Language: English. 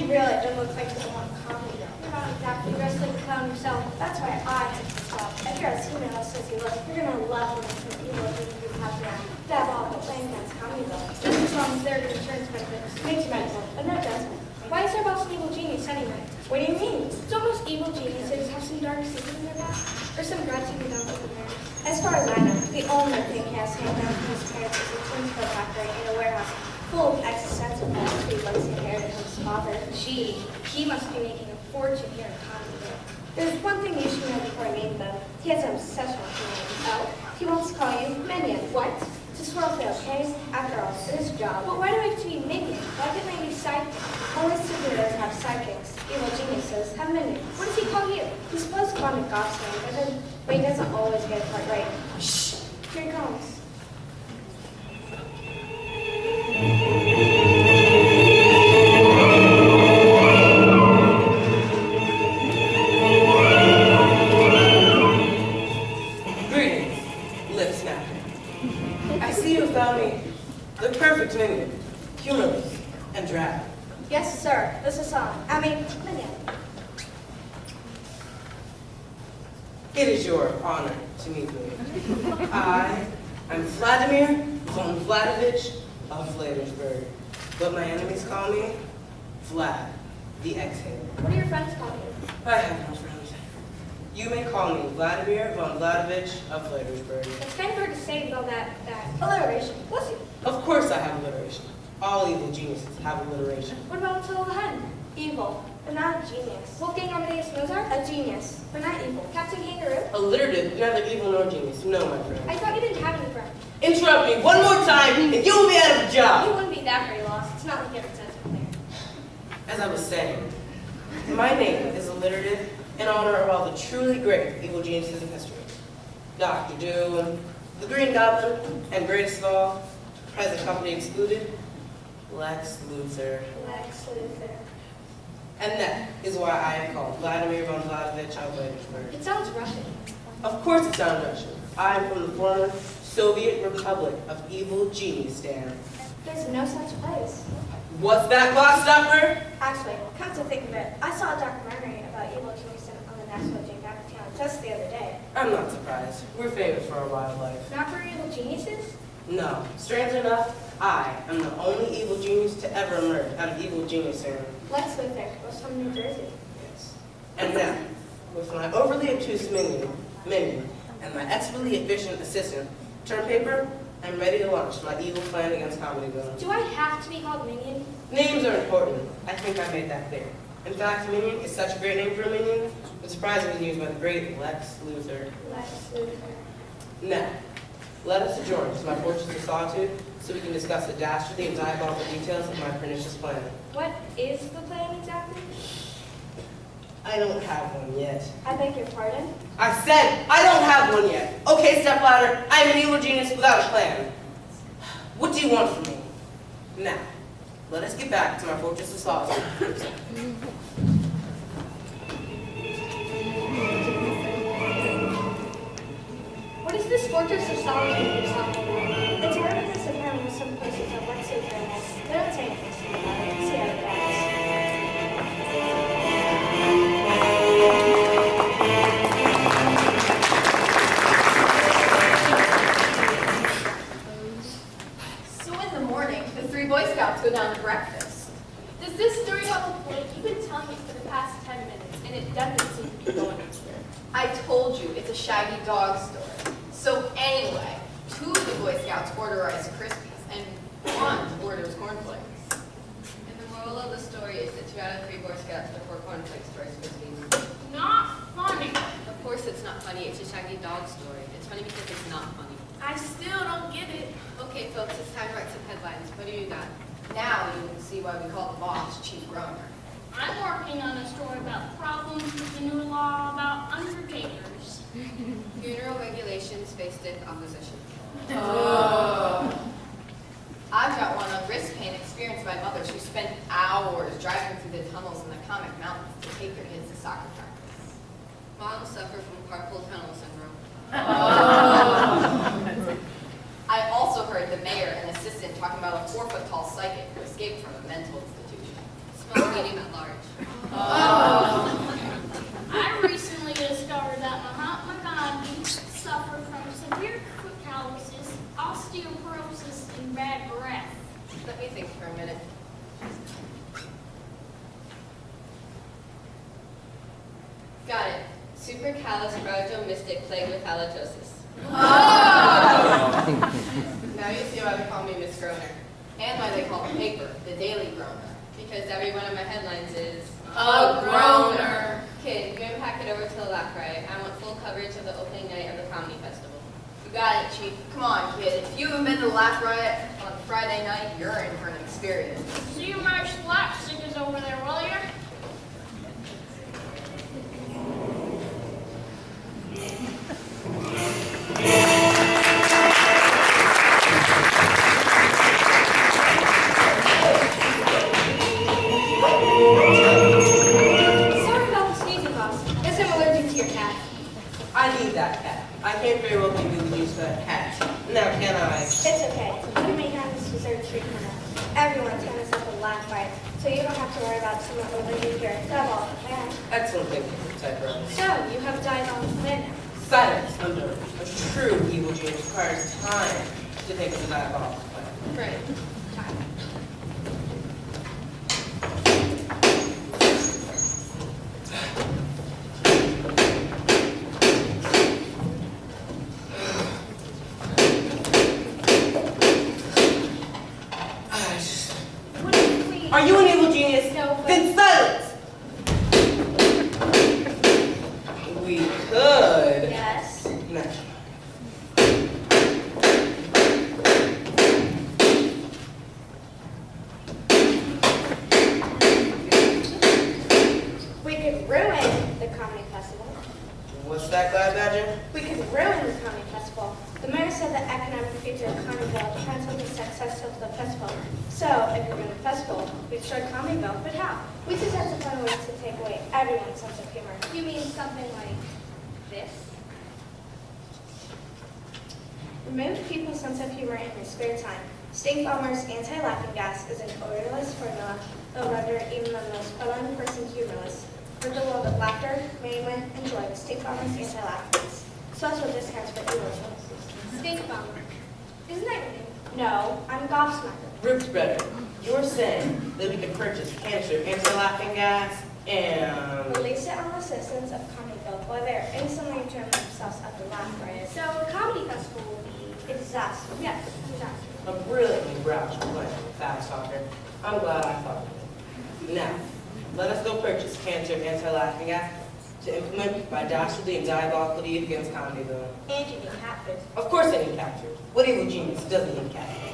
really did look like the one comedy though. You're not exactly dressed like a clown yourself. That's why I took this job. If you're as female as you look, you're gonna love when some evil genius you have now. Dab all the playing against comedy though. Just as long as they're insurance benefits. Makes you mental, but no judgment. Why is there about some evil genius anyway? What do you mean? Don't most evil geniuses have some dark secret in their past? Or some grudge you don't with their As far as I know, the only thing he has handed down from his parents is a twin coat factory in a warehouse full of existential thoughts he once inherited from his father. Gee, he must be making a fortune here in Conway. There's one thing you should know before I meet though. He has an obsession with minions. Oh? He wants to call you Minion. What? It's a swirl fail, okay? After all, it's his job. But why do I have to be Minion? Why couldn't I be psychic? Only superheroes have psychics. Evil geniuses have minions. What does he call you? He's supposed to call me Gobsman, but he doesn't always get it quite right. Shh! Here he comes. Perfect minion, humorless, and drab. Yes, sir. This is minion. It is your honor to meet me. I am Vladimir von Vladovich of Vladersburg, but my enemies call me Vlad, the Exhale. What do your friends call you? I have no friends. You may call me Vladimir von Vladovich of Vladersburg. It's kind of hard to say with all that alliteration. Bless you. Of course I have alliteration. All evil geniuses have alliteration. What about until the hen? Evil, but not a genius. Wolfgang Amadeus Mozart? A genius, but not evil. Captain Kangaroo? Alliterative, neither evil nor genius. No, my friend. I thought you didn't have any friends. Interrupt me one more time, and you will be out of a job. You wouldn't be that very lost. It's not like you ever said something. As I was saying, my name is alliterative in honor of all the truly great evil geniuses in history. Dr. Doom, the Green Goblin, and greatest of all, present company excluded, Lex Luthor. Lex Luthor. And that is why I am called Vladimir von Vladovich of Vladersburg. It sounds Russian. Of course it sounds Russian. I am from the former Soviet Republic of Evil Geniustan. There's no such place. What's that, Clockstopper? Actually, come to think of it, I saw a documentary about evil geniuses on the National Geographic Channel just the other day. I'm not surprised. We're famous for our wildlife. Not for evil geniuses? No. Strangely enough, I am the only evil genius to ever emerge out of Evil Geniustan. Lex Luthor was from New Jersey. Yes. And now, with my overly obtuse minion, and my expertly efficient assistant, Term Paper, I'm ready to launch my evil plan against Comedy Zone. Do I have to be called Minion? Names are important. I think I made that clear. In fact, Minion is such a great name for a minion, I'm surprised it was used by the great Lex Luthor. Lex Luthor. Now, let us adjourn to my fortress of solitude so we can discuss the dastardly and diabolical details of my pernicious plan. What is the plan exactly? I don't have one yet. I beg your pardon? I said I don't have one yet. Okay, stepladder, I'm an evil genius without a plan. What do you want from me? Now, let us get back to my fortress of solitude. What is this fortress of solitude you're talking about? It's where this apparently with some places of Lex Luthor and they don't say anything about it. See how it goes. Boy Scouts go down to breakfast. Does this story have a point? You've been telling me for the past 10 minutes, and it doesn't seem to be going anywhere. I told you, it's a shaggy dog story. So anyway, 2 of the Boy Scouts order Rice Krispies, and 1 orders cornflakes. And the moral of the story is that 2 out of 3 Boy Scouts prefer cornflakes to Rice Krispies. Not funny. Of course it's not funny, it's a shaggy dog story. It's funny because it's not funny. I still don't get it. Okay, folks, it's time to write some headlines. What do you got? Now you can see why we call the boss Chief Groaner. I'm working on a story about problems with the new law about undertakers. Funeral regulations face stiff opposition. I've got one on wrist pain experienced by mothers who spent hours driving through the tunnels in the comic mountains to take their kids to soccer practice. Moms suffer from carpal tunnel syndrome. I also heard the mayor and assistant talking about a 4-foot-tall psychic who escaped from a mental institution. small, medium, at large. I recently discovered that Mahatma Gandhi suffered from severe foot calluses, osteoporosis, and bad breath. Let me think for a minute. Got it. Supercalifragilistic plagued with halitosis. Now you see why they call me Miss Groner. And why they call the paper the Daily Groner. Because every one of my headlines is A groaner. Kid, you and pack it over to the lap, right? I want full coverage of the opening night of the comedy festival. You got it, Chief. Come on, kid. If you haven't been to the Laugh Riot on Friday night, you're in for an experience. See my slapstickers over there, will you? Sorry about the sneezing, boss. Guess I'm allergic to your cat. I need that cat. I can't very well give you the use for that cat. Now, can I? It's okay. You may have this dessert treat for now. Everyone's going to suffer laugh rights, so you don't have to worry about someone allergic here. That's all. Yeah. Excellent thinking, typewriter. So, you have died on the plan now. Silence under a true evil genius requires time to think of the diabolical plan. Right. Time. What if we... Are you an evil genius? No, but... Then silence! We could. Yes. No. We could ruin the comedy festival. What's that, Glad Badger? We could ruin the comedy festival. The mayor said the economic future of Comedyville depends on the success of the festival. So, if we ruin the festival, we destroy Comedyville, but how? We just have to find ways to take away everyone's sense of humor. You mean something like this? Remove people's sense of humor in their spare time. Stink Bombers anti-laughing gas is an odorless formula that will render even the most polite person humorless. For the world of laughter, merriment, and joy, Stink Bombers anti-laughing gas. Special discounts for evil geniuses. Stink bomber. Isn't that your name? No, I'm Gobsmacker. Roots better. You're saying that we can purchase canister anti-laughing gas and... Release it on the citizens of Comedyville while they're instantly enjoying themselves at the laugh riot. So a comedy festival will be... A disaster. Yes, disaster. A brilliantly brash plan, fast talker. I'm glad I thought of it. Now, let us go purchase canister anti-laughing gas to implement by dastardly and diabolical deed against Comedyville. And you need captors. Of course I need captured. What evil genius doesn't need captured?